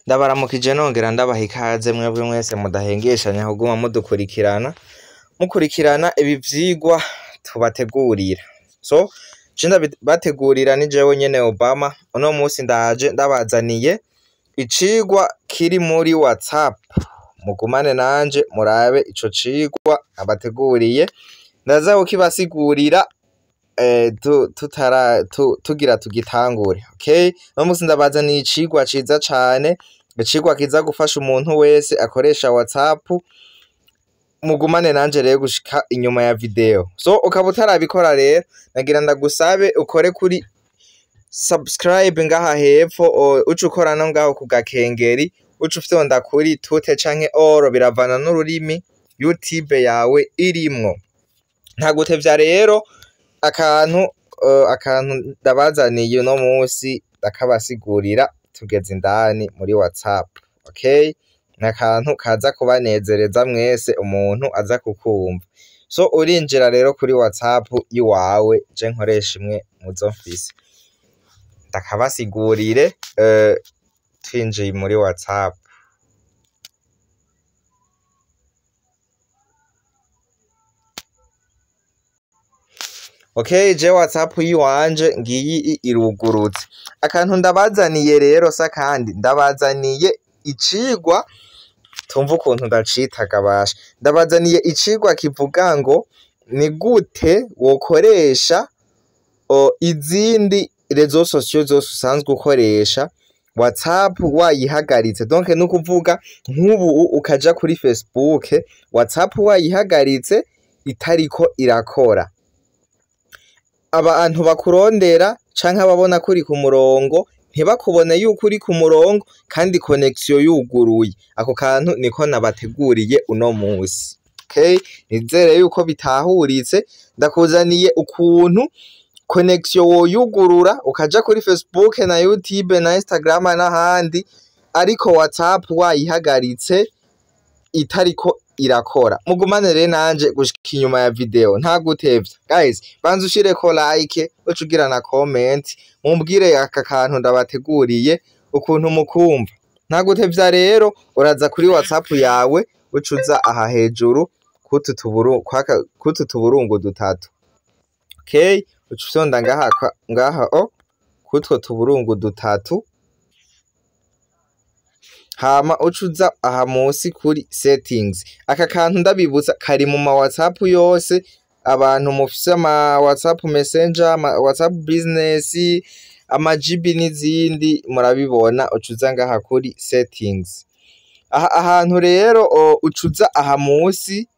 Ndabaramukije nongera ndabaha ikaze mwebwe mwese mudahengeshanya kuguma mukurikirana ibi vyigwa tubategurira. So je ndabategurira ni jewe nyene Obama. Uno musi ndaje ndabazaniye icigwa kiri muri WhatsApp. Mugumane nanje murabe ico cigwa abateguriye. Ndaza kukibasigurira tugira tugitangure. Okay? Uno musi ndabazaniye icigwa ciza cane. Icigwa kiza gufasha umuntu wese akoresha WhatsApp. Mugumane nanje rero gushika inyuma ya video. So ukaba utarabikora rero nagira ndagusabe ukore kuri subscribe ngaha hepfo, uca ukora no ngaho ku gakengeri, uca ufyonda kuri tute canke oro, biravana n'ururimi YouTube yawe irimwo. Nta gutevya rero akantu ndabazaniye uno musi ndakabasigurira tugeze indani muri WhatsApp. Okay? Nakantu kaza kubanezereza mwese umuntu aza kukumva. So urinjira rero kuri WhatsApp iwawe, je nkoresha imwe muzo mfise. Ndakabasigurire twinjiye muri WhatsApp. Okay, je WhatsApp yiwanje ngiyi irugurutse. Akantu ndabazaniye rero kandi ndabazaniye icigwa tumva ukuntu ndacita gabasha. Ndabazaniye icigwa kivuga ngo ni gute wokoresha izindi rezo sosiyo zose usanzwe ukoresha WhatsApp wayihagaritse. Donc ni ukuvuga nk'ubu ukaja kuri Facebook, WhatsApp wayihagaritse itariko irakora. Abantu bakurondera canke ababona kuri ku murongo ntibakubone yuko uri ku murongo kandi connexion yuguruye. Ako kantu niko nabateguriye uno musi. Okay? Nizere yuko bitahuritse. Ndakuzaniye ukuntu connexion woyugurura ukaja kuri Facebook na YouTube na Instagram n'ahandi, ariko WhatsApp wayihagaritse itariko irakora. Mugumane rero nanje gushika inyuma ya video nta gutevya. Guys, banza ushireko like, ucugira na comment, mumbwire aka kantu ndabateguriye ukuntu mukumva. Nta gutevya rero uraza kuri WhatsApp yawe, ucuza aha hejuru kutu tuburungu dutatu. Okay? Ucufyonda ngaha kutwo tuburungu dutatu. Hama ucuza aha musi kuri settings. Aka kantu ndabibutsa kari mu ma WhatsApp yose. Abantu mufise ama WhatsApp Messenger, ama WhatsApp Business, ama GB n'izindi murabibona. Ucuza ngaha kuri settings. Ahantu rero ucuza aha musi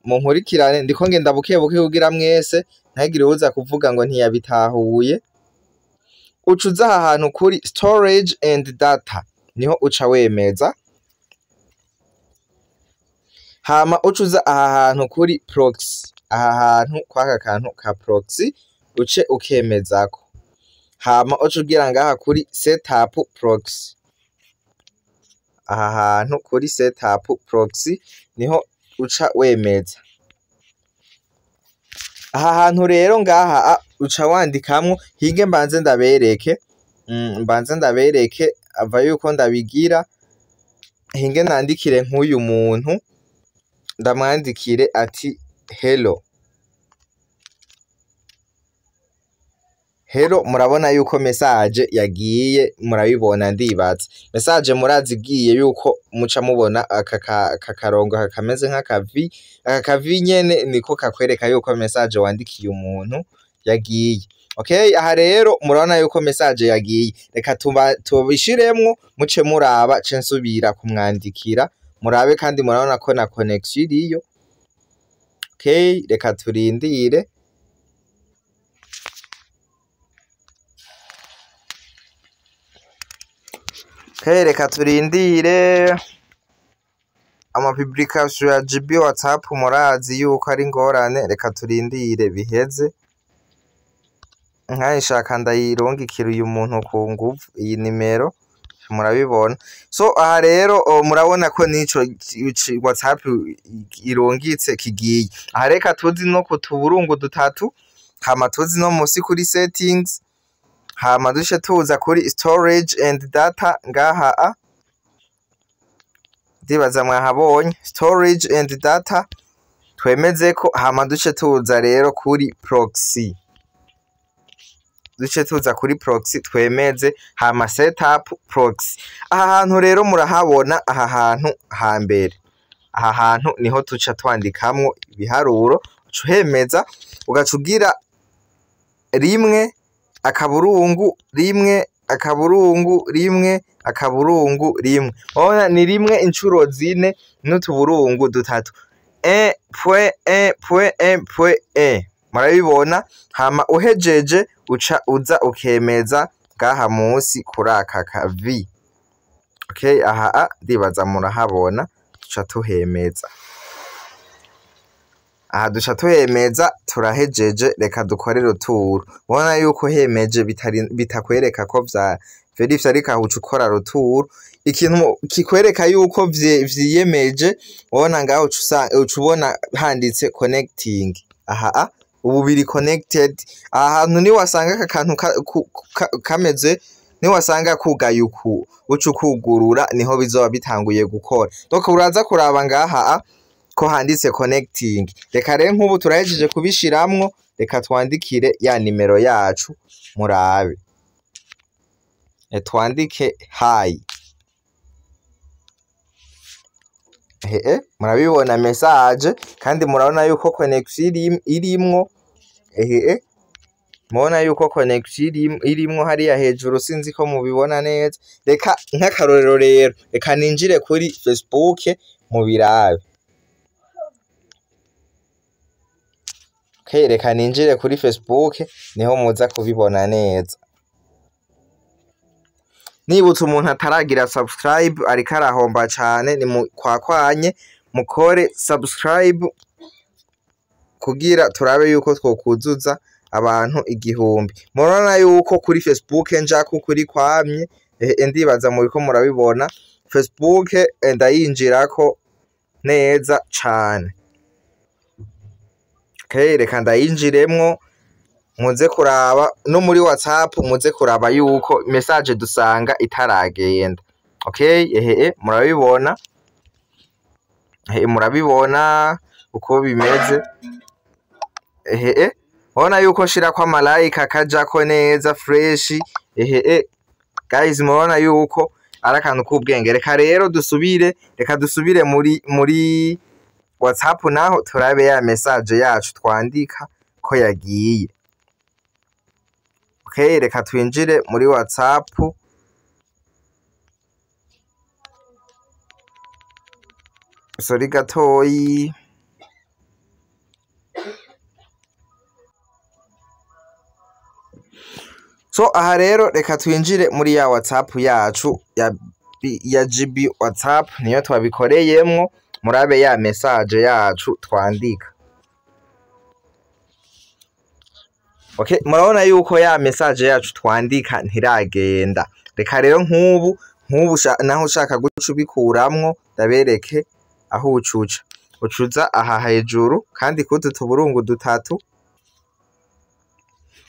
munkurikirane ndiko ngenda bukebuke kugira mwese ntagire uza kuvuga ngo ntiyabitahuye. Ucuza aha hantu kuri storage and data, niho uca wemeza. Hama ucuza aha hantu kuri proxy, aha hantu kwaka kantu ka proxy uce ukemezako. Hama ucugira ngaha kuri setup proxy, aha hantu kuri setup proxy niho uca wemeza. Aha hantu rero ngaha uca wandikamwo, hige mbanze ndabereke ava yuko ndabigira. Hinge nandikire nk'uyu muntu, ndamwandikire ati hello. Hello, murabona yuko message yagiye, murabibona ndibaza. Message murazigiye yuko muca mubona aka karongo kakameze nk'akavi. Aka kavi nyene niko kakwereka yuko message wandikiye umuntu yagiye. Okay, aha rero murabona yuko message yagiye. Reka tubishiremwo muce muraba censubira kumwandikira. Murabe kandi murabona ko na connexion iriyo. Okay, reka turindire. Okay, reka turindire. Ama publication ya GB WhatsApp murazi yuko ari ngorane. Reka turindire biheze. Nkayishaka ndayirungikira uyu muntu ku nguvu iyi nimero murabibona. So aha rero murabona ko nico WhatsApp irungitse kigiye. Aha reka tuzi no ku tuburungu dutatu, hama tuzi no musi kuri settings, hama duce tuza kuri storage and data ngaha ndibaza mwahabonye storage and data twemeze ko, hama duce tuza rero kuri proxy, duce tuza kuri proxy twemeze, hama setup proxy. Aha hantu rero murahabona, aha hantu hambere, aha hantu niho tuca twandikamwo ibiharuro, ucuhemeza ugacugira rimwe akaburungu rimwe akaburungu rimwe akaburungu rimwe. Ona ni rimwe incuro zine n'utuburungu dutatu, 1.1.1.1 murabibona. Hama uhejeje uca uza ukemeza ngaha munsi kuri aka ka V. Okay, aha ndibaza murahabona, tuca tuhemeza. Aha duca tuhemeza, turahejeje, reka dukorere uturu. Ubona yuko hemeje bitakwereka ko vya verifya, ariko aho uca ukora ruturu, ikintu kikwereka yuko vyiyemeje. Ubona ngaho uca ubona handitse connecting. Aha ubu biri connected. Aha hantu ni wasanga aka kantu kameze, ni wasanga kugaye uku, uca ukugurura niho bizoba bitanguye gukora. Donc uraza kuraba ngaha ko handitse connecting. Reka rero nk'ubu turahejeje kubishiramwo, reka twandikire ya nimero yacu murabe. Twandike hi. Murabibona message, kandi murabona yuko connection irimwo. Mubona yuko connection irimwo hariya hejuru, sinzi ko mubibona neza. Reka nk'akarorero rero, reka ninjire kuri Facebook mu birabe. Okay, reka ninjire kuri Facebook niho muza kubibona neza. Nibutse umuntu ataragira subscribe ariko arahomba cane, ni kwakwanye mukore subscribe kugira turabe yuko twokuzuza abantu 1000. Murabona yuko kuri Facebook njako kuri kwamye, ndibaza muriko murabibona. Facebook ndayinjirako neza cane. Okay, reka ndayinjiremwo, muze kuraba no muri WhatsApp, muze kuraba yuko message dusanga itaragenda. Okay, murabibona, murabibona uko bimeze. Ubona yuko shira kwa malaika kajako neza fresh. Guys, murabona yuko ari akantu k'ubwenge. Reka rero dusubire muri WhatsApp naho turabe ya message yacu twandika ko yagiye. Okay, reka twinjire muri WhatsApp. Sorry gatoyi. So aha rero reka twinjire muri ya WhatsApp yacu ya GB WhatsApp, niyo twabikoreyemwo. Murabe ya message yacu twandika. Okay, murabona yuko ya message yacu twandika ntiragenda. Reka rero nk'ubu naho ushaka guca ubikuramwo, ndabereke aho ucuca. Ucuza aha hejuru kandi kutu tuburungu dutatu,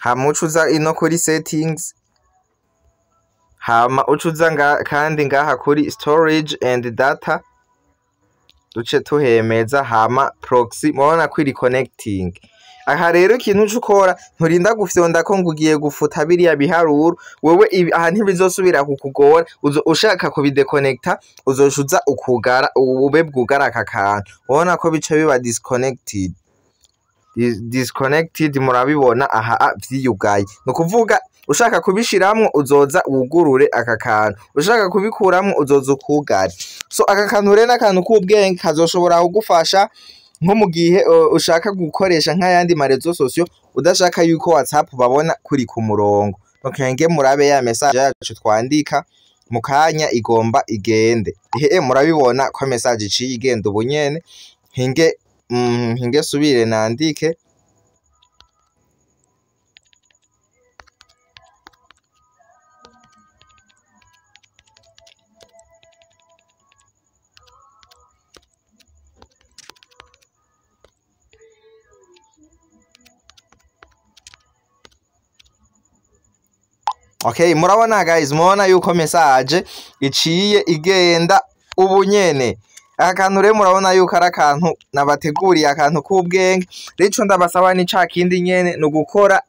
hama ucuza ino kuri settings, hama ucuza kandi ngaha kuri storage and data, duce tuhemeza, hama proxy. Mubona ko iri connecting. Aha rero ikintu ucukora, nturinda gufyonda ko ngugiye gufuta biriya biharuro. Wewe aha ntibizosubira kukugora. Ushaka kubideconnecta, uzoshuza ukugara, ube bwugara aka kantu. Ubona ko bice biba disconnected. Murabibona aha vyiyugaye. No kuvuga ushaka kubishiramwo uzoza wugurure aka kantu, ushaka kubikuramwo uzoza ukugare. So aka kantu rero n'akantu k'ubwenge, kazoshobora kugufasha nko mu gihe ushaka gukoresha nk'ayandi marezo sosio, udashaka yuko WhatsApp babona kuri ku murongo. Okay, nge murabe ya message yacu twandika mu kanya igomba igende. Murabibona ko message iciye igenda ubunyene. Hinge subire nandike. Okay, murabona guys, mubona yuko message iciye igenda ubu nyene. Aka kantu rero murabona yuko ari akantu nabateguriye, akantu k'ubwenge. Rero ndabasaba ni ca kindi nyene no gukora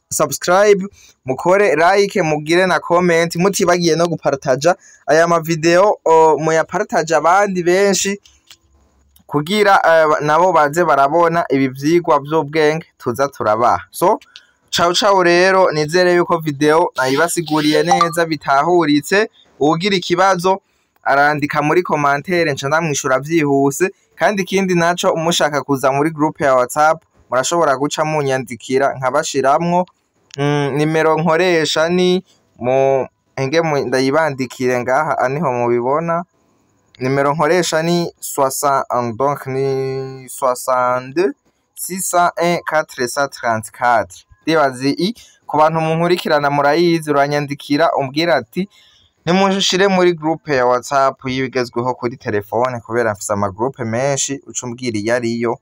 subscribe, mukore like, mugire na comment, mutibagiye no gupartaja aya ma video, muyapartaje abandi benshi kugira nabo baze barabona ibi vyigwa vy'ubwenge tuza turabaha. So ciao rero, nizere yuko video nayibasiguriye neza bitahuritse. Ugira ikibazo arandika muri commentaire nca ndamwishura vyihuse, kandi ikindi naco umushaka kuza muri group ya WhatsApp murashobora guca munyandikira nkabashiramwo. Nimero nkoresha ni ndayibandikire ngaha aniho mubibona. Nimero nkoresha ni 62 601 434. Ndibazi ku bantu munkurikirana murayizi, uranyandikira umbwira ati nimushire muri groupe ya WhatsApp y'ibigezweho kuri telefone, kubera mfise ama groupe menshi, ucumbwira iyo ariyo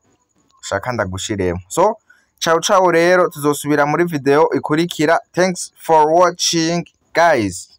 ushaka ndagushiremo. So ciao rero, tuzosubira muri video ikurikira. Thanks for watching guys.